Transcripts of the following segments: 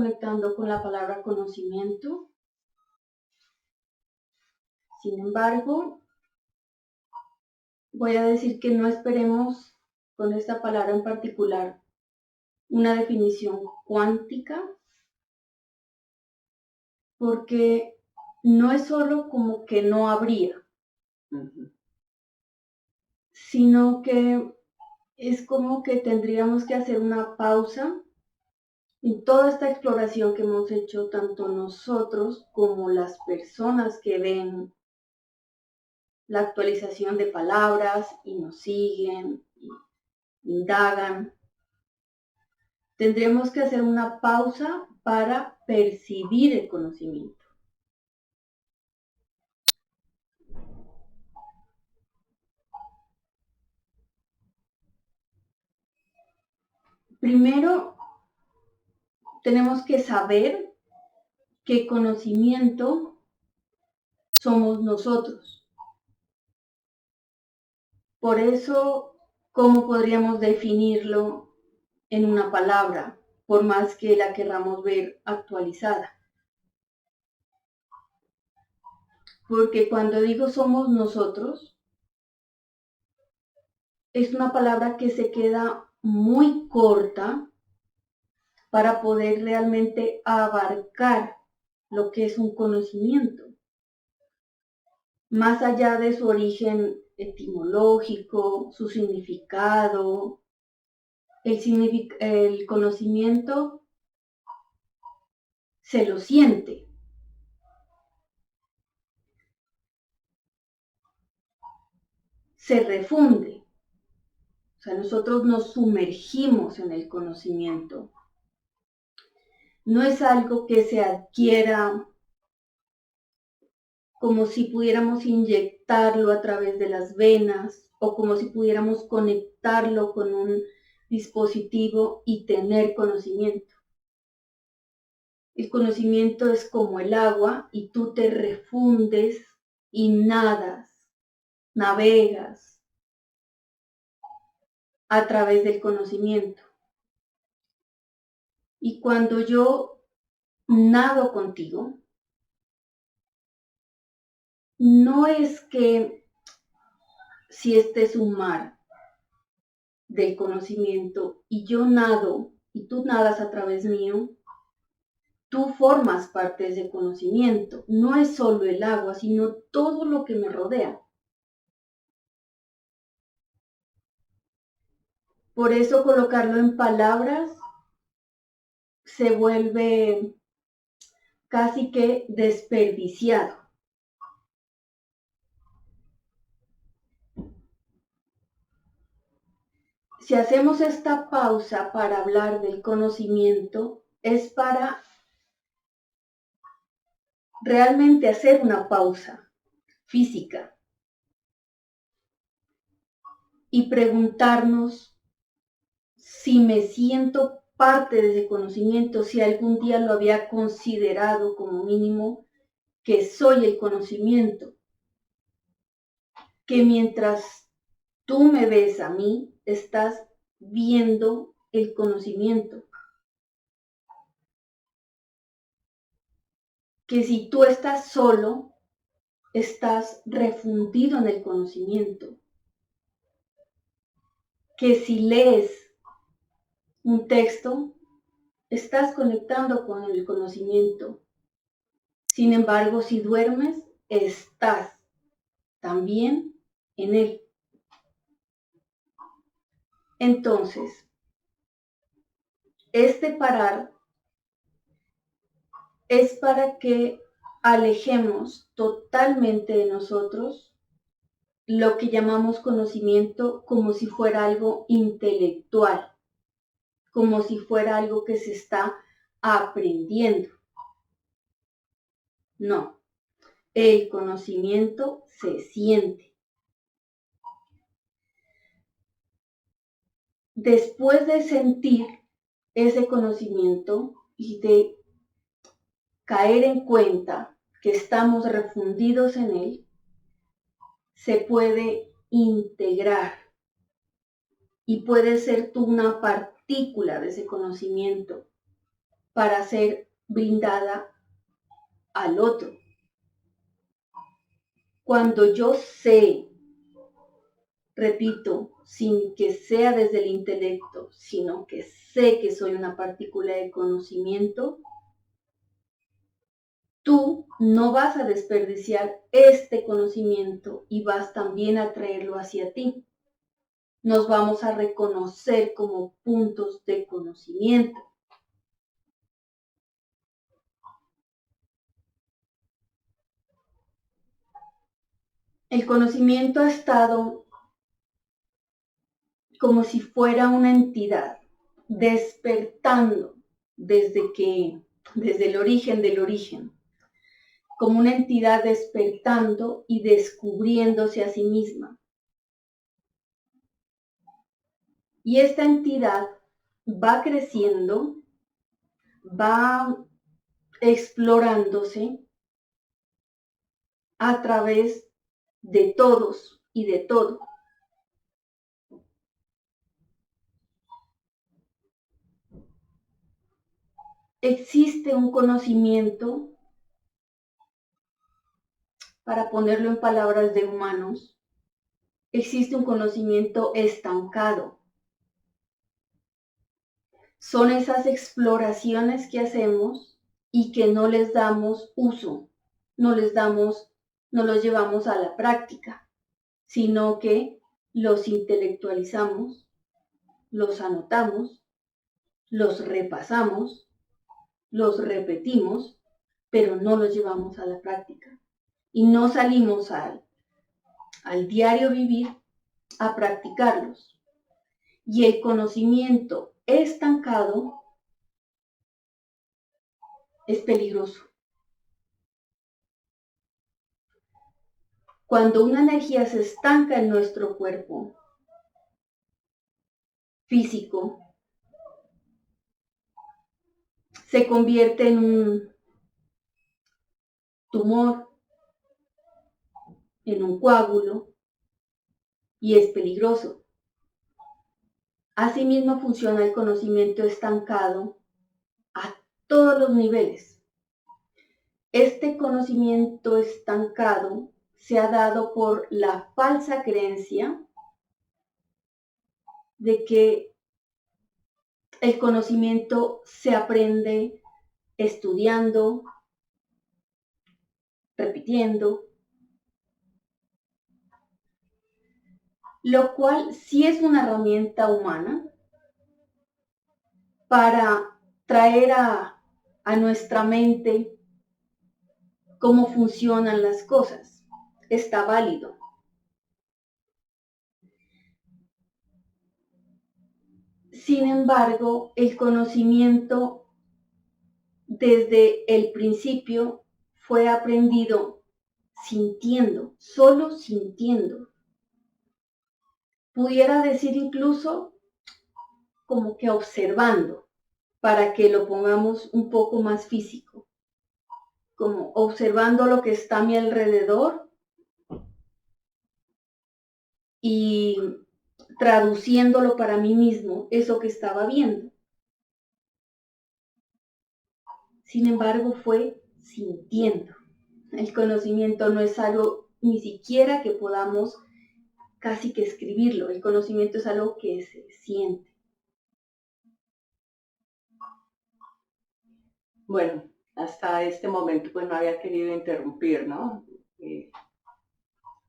conectando con la palabra conocimiento. Sin embargo, voy a decir que no esperemos con esta palabra en particular una definición cuántica, porque no es solo como que no habría, sino que es como que tendríamos que hacer una pausa en toda esta exploración que hemos hecho tanto nosotros como las personas que ven la actualización de palabras y nos siguen, y indagan. Tendremos que hacer una pausa para percibir el conocimiento. Primero, tenemos que saber que conocimiento somos nosotros. Por eso, ¿cómo podríamos definirlo en una palabra, por más que la querramos ver actualizada? Porque cuando digo somos nosotros, es una palabra que se queda muy corta para poder realmente abarcar lo que es un conocimiento. Más allá de su origen etimológico, su significado, el conocimiento se lo siente. Se refunde. O sea, nosotros nos sumergimos en el conocimiento. No es algo que se adquiera como si pudiéramos inyectarlo a través de las venas o como si pudiéramos conectarlo con un dispositivo y tener conocimiento. El conocimiento es como el agua y tú te refundes y navegas a través del conocimiento. Y cuando yo nado contigo, no es que si este es un mar del conocimiento y yo nado y tú nadas a través mío, tú formas parte de ese conocimiento. No es solo el agua, sino todo lo que me rodea. Por eso colocarlo en palabras se vuelve casi que desperdiciado. Si hacemos esta pausa para hablar del conocimiento, es para realmente hacer una pausa física y preguntarnos si me siento parte de ese conocimiento, si algún día lo había considerado como mínimo que soy el conocimiento, que mientras tú me ves a mí, estás viendo el conocimiento. Que si tú estás solo, estás refundido en el conocimiento. Que si lees un texto, estás conectando con el conocimiento. Sin embargo, si duermes, estás también en él. Entonces, este parar es para que alejemos totalmente de nosotros lo que llamamos conocimiento como si fuera algo intelectual, como si fuera algo que se está aprendiendo. No, el conocimiento se siente. Después de sentir ese conocimiento y de caer en cuenta que estamos refundidos en él, se puede integrar y puede ser tú una partícula de ese conocimiento. para ser brindada al otro. Cuando yo sé, repito, sin que sea desde el intelecto, sino que sé que soy una partícula de conocimiento, tú no vas a desperdiciar este conocimiento y vas también a traerlo hacia ti. Nos vamos a reconocer como puntos de conocimiento. El conocimiento ha estado como si fuera una entidad despertando desde el origen del origen, como una entidad despertando y descubriéndose a sí misma. Y esta entidad va creciendo, va explorándose a través de todos y de todo. Existe un conocimiento, para ponerlo en palabras de humanos, existe un conocimiento estancado. Son esas exploraciones que hacemos y que no les damos uso, no los llevamos a la práctica, sino que los intelectualizamos, los anotamos, los repasamos, los repetimos, pero no los llevamos a la práctica. Y no salimos al diario vivir a practicarlos. Y el conocimiento estancado es peligroso. Cuando una energía se estanca en nuestro cuerpo físico, se convierte en un tumor, en un coágulo, y es peligroso. Asimismo funciona el conocimiento estancado a todos los niveles. Este conocimiento estancado se ha dado por la falsa creencia de que el conocimiento se aprende estudiando, repitiendo, lo cual sí es una herramienta humana para traer a nuestra mente cómo funcionan las cosas. Está válido. Sin embargo, el conocimiento desde el principio fue aprendido sintiendo, solo sintiendo. Pudiera decir incluso como que observando, para que lo pongamos un poco más físico, como observando lo que está a mi alrededor y traduciéndolo para mí mismo, eso que estaba viendo. Sin embargo, fue sintiendo. El conocimiento no es algo ni siquiera que podamos casi que escribirlo. El conocimiento es algo que se siente. Bueno, hasta este momento pues no había querido interrumpir, ¿no?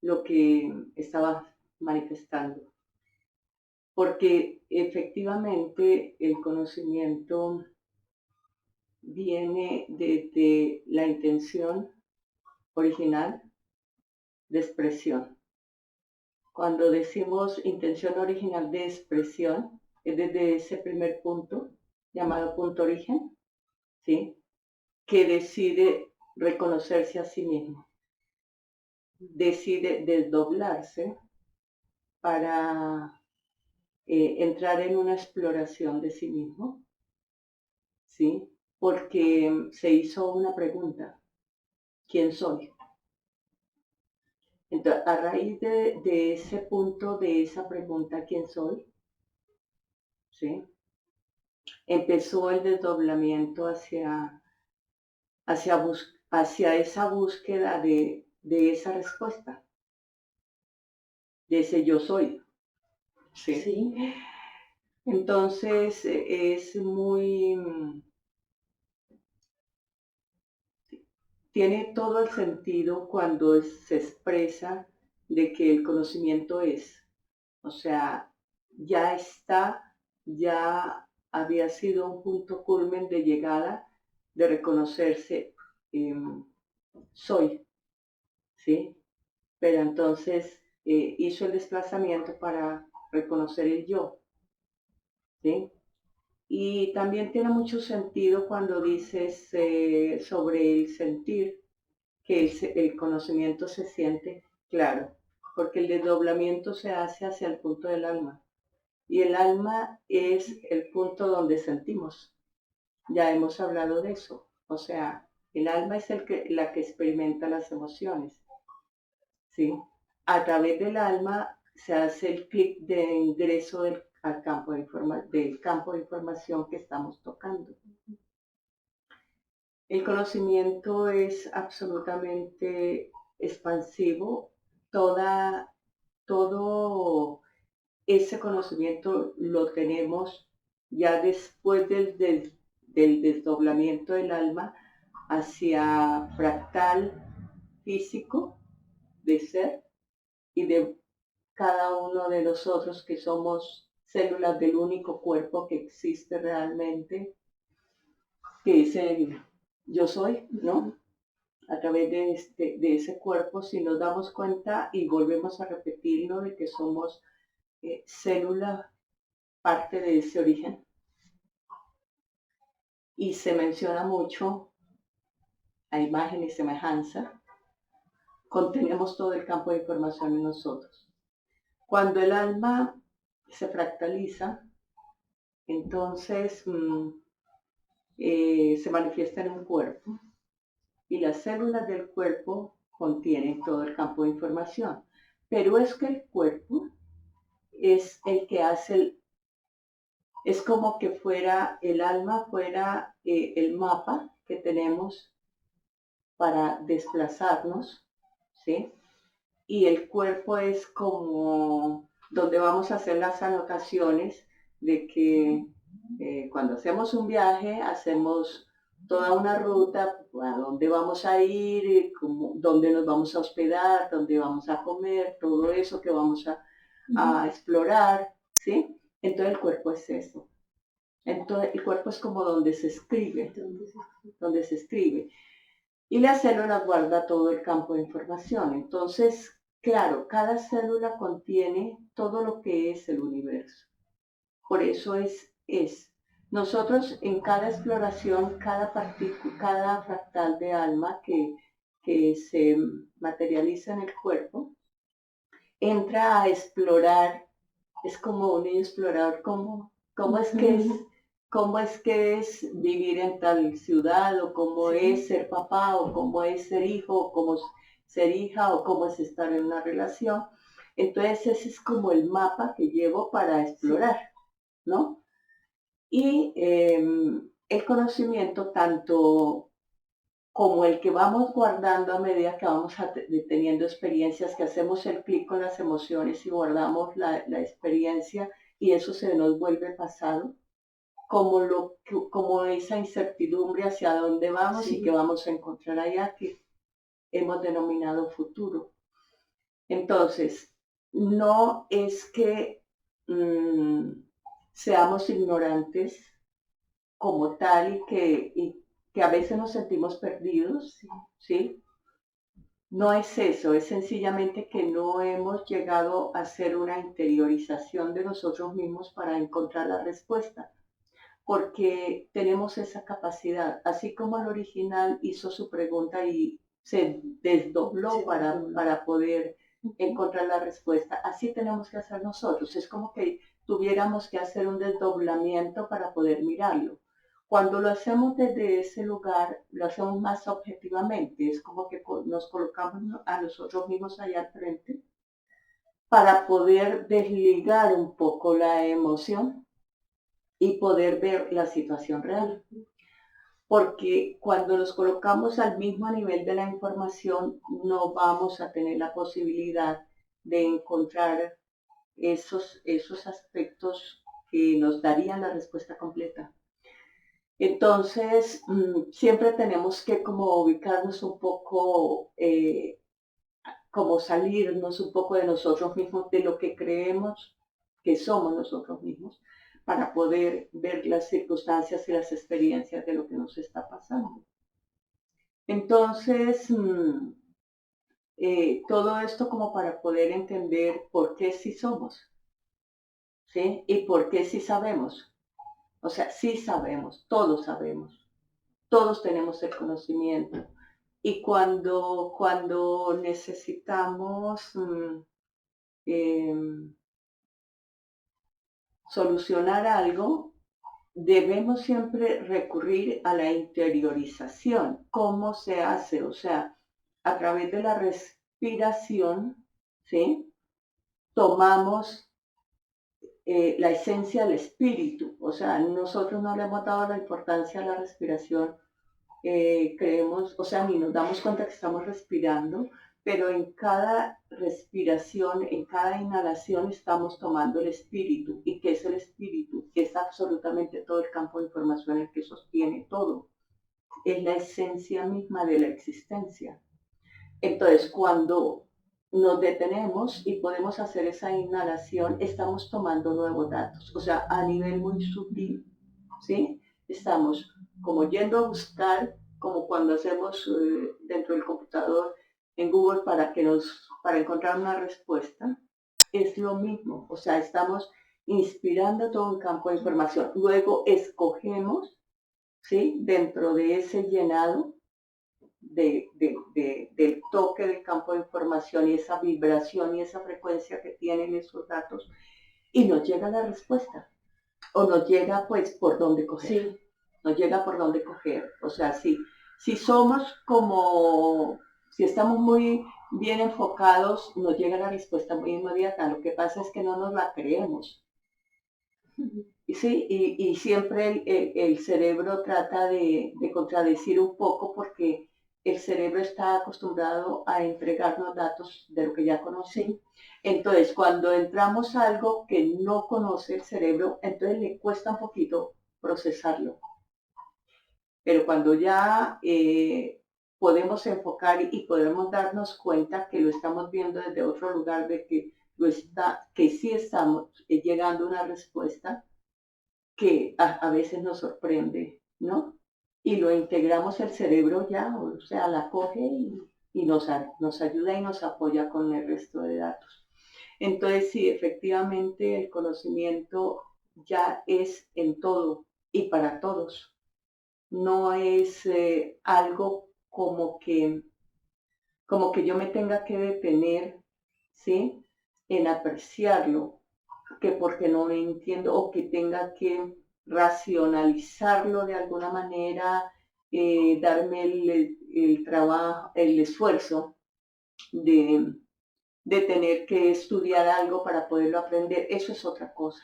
Lo que estaba manifestando. Porque efectivamente el conocimiento viene desde la intención original de expresión. Cuando decimos intención original de expresión, es desde ese primer punto, llamado punto origen, ¿sí? Que decide reconocerse a sí mismo, decide desdoblarse para entrar en una exploración de sí mismo, ¿sí? Porque se hizo una pregunta, ¿quién soy? Entonces, a raíz de ese punto, de esa pregunta, ¿quién soy? ¿Sí? empezó el desdoblamiento hacia esa búsqueda de esa respuesta, de ese yo soy. ¿Sí? Sí. Entonces es muy, tiene todo el sentido cuando se expresa de que el conocimiento es, o sea, ya está, ya había sido un punto culmen de llegada de reconocerse, soy, ¿sí? Pero entonces hizo el desplazamiento para reconocer el yo, ¿sí? Y también tiene mucho sentido cuando dices sobre el sentir, que el conocimiento se siente claro, porque el desdoblamiento se hace hacia el punto del alma. Y el alma es el punto donde sentimos. Ya hemos hablado de eso. O sea, el alma es la que experimenta las emociones. ¿Sí? A través del alma se hace el clic de ingreso al del campo de información que estamos tocando. El conocimiento es absolutamente expansivo. Todo ese conocimiento lo tenemos ya después del desdoblamiento del alma hacia fractal físico de ser y de cada uno de nosotros que somos células del único cuerpo que existe realmente, que es el yo soy, ¿no? A través de ese cuerpo, si nos damos cuenta y volvemos a repetirlo de que somos célula, parte de ese origen. Y se menciona mucho a imagen y semejanza, contenemos todo el campo de información en nosotros. Cuando el alma se fractaliza, entonces se manifiesta en un cuerpo y las células del cuerpo contienen todo el campo de información. Pero es que el cuerpo es el que hace es como que fuera el alma, fuera el mapa que tenemos para desplazarnos, ¿sí? Y el cuerpo es como donde vamos a hacer las anotaciones de que cuando hacemos un viaje hacemos toda una ruta, a dónde vamos a ir, dónde nos vamos a hospedar, dónde vamos a comer, todo eso que vamos a explorar, ¿sí? Entonces el cuerpo es eso. Entonces el cuerpo es como donde se escribe. Y la célula guarda todo el campo de información. Entonces, claro, cada célula contiene todo lo que es el universo. Por eso es. Nosotros en cada exploración, cada fractal de alma que se materializa en el cuerpo, entra a explorar, es como un explorador, cómo es que es vivir en tal ciudad, o cómo es ser papá, o cómo es ser hijo, o cómo es ser hija, o cómo es estar en una relación. Entonces ese es como el mapa que llevo para explorar, ¿no? Y el conocimiento, tanto como el que vamos guardando a medida que vamos teniendo experiencias, que hacemos el clic con las emociones y guardamos la experiencia y eso se nos vuelve pasado, como esa incertidumbre hacia dónde vamos, sí, y qué vamos a encontrar allá, que hemos denominado futuro. Entonces, no es que seamos ignorantes como tal y que a veces nos sentimos perdidos, ¿sí? No es eso, es sencillamente que no hemos llegado a hacer una interiorización de nosotros mismos para encontrar la respuesta, porque tenemos esa capacidad, así como el original hizo su pregunta y se desdobló para poder encontrar la respuesta, así tenemos que hacer nosotros, es como que tuviéramos que hacer un desdoblamiento para poder mirarlo. Cuando lo hacemos desde ese lugar, lo hacemos más objetivamente, es como que nos colocamos a nosotros mismos allá al frente para poder desligar un poco la emoción y poder ver la situación real. Porque cuando nos colocamos al mismo nivel de la información, no vamos a tener la posibilidad de encontrar esos aspectos que nos darían la respuesta completa. Entonces, siempre tenemos que como ubicarnos un poco, como salirnos un poco de nosotros mismos, de lo que creemos que somos nosotros mismos, para poder ver las circunstancias y las experiencias de lo que nos está pasando. Entonces, todo esto como para poder entender por qué sí somos, ¿sí? Y por qué sí sabemos. O sea, sí sabemos, todos tenemos el conocimiento. Y cuando necesitamos eh, solucionar algo, debemos siempre recurrir a la interiorización. ¿Cómo se hace? O sea, a través de la respiración, ¿sí? Tomamos la esencia del espíritu. O sea, nosotros no le hemos dado la importancia a la respiración, creemos, o sea, ni nos damos cuenta que estamos respirando, pero en cada respiración, en cada inhalación estamos tomando el espíritu. ¿Y qué es el espíritu? Es absolutamente todo el campo de información el que sostiene todo. Es la esencia misma de la existencia. Entonces, cuando nos detenemos y podemos hacer esa inhalación, estamos tomando nuevos datos, o sea, a nivel muy sutil, ¿sí? Estamos como yendo a buscar, como cuando hacemos dentro del computador en Google para encontrar una respuesta, es lo mismo, o sea, estamos inspirando todo un campo de información. Luego escogemos, ¿sí? Dentro de ese llenado, del toque del campo de información y esa vibración y esa frecuencia que tienen esos datos, y nos llega la respuesta, o nos llega pues por dónde coger, sí. Nos llega por dónde coger, o sea, si somos como, si estamos muy bien enfocados, nos llega la respuesta muy inmediata. Lo que pasa es que no nos la creemos. Y sí, y siempre el cerebro trata de contradecir un poco, porque el cerebro está acostumbrado a entregarnos datos de lo que ya conoce. Entonces, cuando entramos a algo que no conoce el cerebro, entonces le cuesta un poquito procesarlo. Pero cuando ya podemos enfocar y podemos darnos cuenta que lo estamos viendo desde otro lugar, de que, que sí estamos llegando a una respuesta, que a veces nos sorprende, ¿no? Y lo integramos el cerebro ya, o sea, la coge y nos ayuda y nos apoya con el resto de datos. Entonces, sí, efectivamente el conocimiento ya es en todo y para todos. No es algo como que yo me tenga que detener, ¿sí? En apreciarlo, que porque no lo entiendo, o que tenga que racionalizarlo de alguna manera, darme el trabajo, el esfuerzo de, de tener que estudiar algo para poderlo aprender. Eso es otra cosa,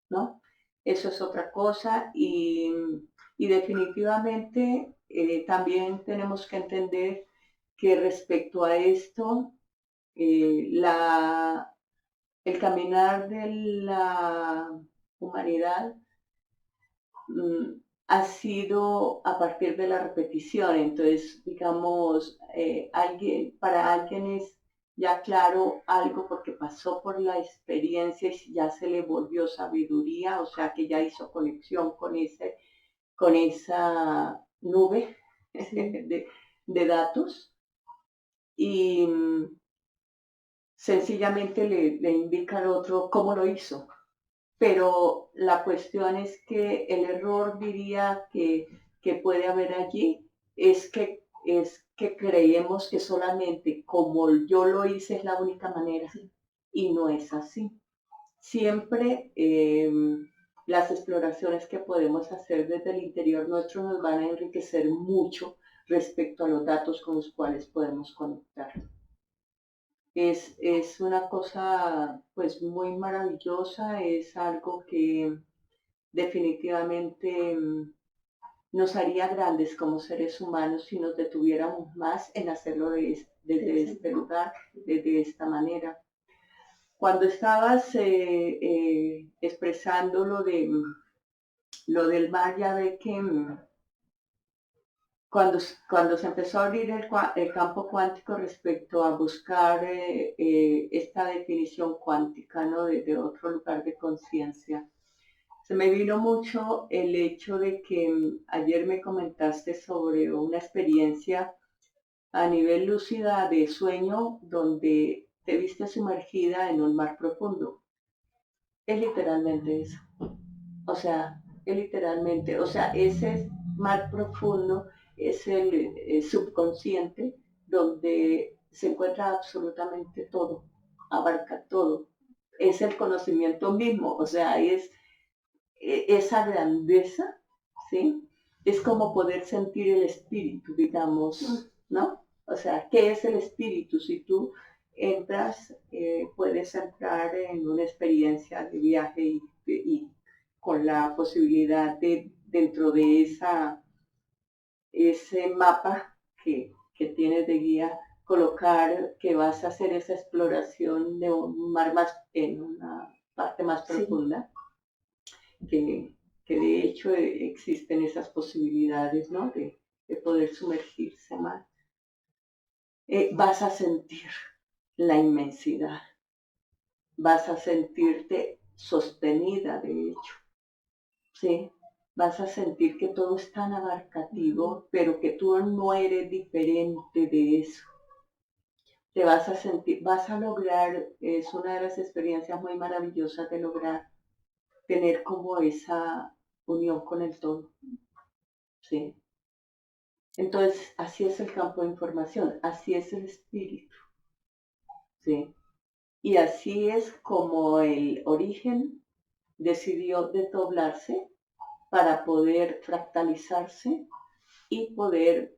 ¿no? Eso es otra cosa, y definitivamente también tenemos que entender que respecto a esto, el caminar de la humanidad ha sido a partir de la repetición. Entonces, digamos, para alguien es ya claro algo porque pasó por la experiencia y ya se le volvió sabiduría, o sea que ya hizo conexión con esa nube de datos, y sencillamente le indica al otro cómo lo hizo. Pero la cuestión es que el error, diría, que puede haber allí, es que creemos que solamente como yo lo hice es la única manera, y no es así. Siempre las exploraciones que podemos hacer desde el interior nuestro nos van a enriquecer mucho respecto a los datos con los cuales podemos conectar. Es una cosa pues muy maravillosa, es algo definitivamente nos haría grandes como seres humanos si nos detuviéramos más en hacerlo desde este lugar, desde esta manera. Cuando estabas expresando lo del mar, ya ve que cuando se empezó a abrir el campo cuántico respecto a buscar esta definición cuántica, ¿no? De otro lugar de conciencia, se me vino mucho el hecho de que ayer me comentaste sobre una experiencia a nivel lúcida de sueño donde te viste sumergida en un mar profundo. Es literalmente eso. O sea, es literalmente, o sea, ese mar profundo es el subconsciente donde se encuentra absolutamente todo, abarca todo. Es el conocimiento mismo, o sea, es esa grandeza, ¿sí? Es como poder sentir el espíritu, digamos, ¿no? O sea, ¿qué es el espíritu? Si tú entras, puedes entrar en una experiencia de viaje y con la posibilidad de, dentro de ese mapa que tienes de guía, colocar que vas a hacer esa exploración de un mar más, en una parte más profunda, que de hecho existen esas posibilidades, ¿no? De poder sumergirse más. Vas a sentir la inmensidad, vas a sentirte sostenida, de hecho, ¿sí? Vas a sentir que todo es tan abarcativo, pero que tú no eres diferente de eso. Te vas a sentir, vas a lograr, es una de las experiencias muy maravillosas de lograr tener como esa unión con el todo, ¿sí? Entonces, así es el campo de información, así es el espíritu, ¿sí? Y así es como el origen decidió desdoblarse para poder fractalizarse y poder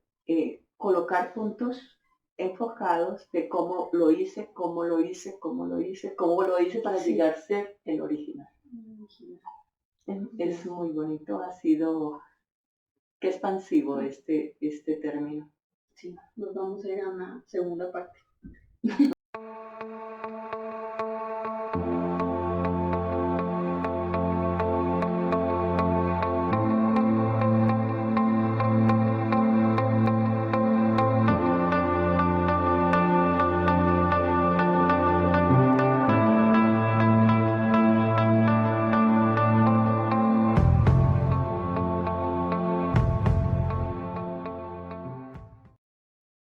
colocar puntos enfocados de cómo lo hice, cómo lo hice, cómo lo hice, cómo lo hice para llegar a ser el original. Es muy bonito, ha sido, qué expansivo este término. Sí, nos vamos a ir a una segunda parte.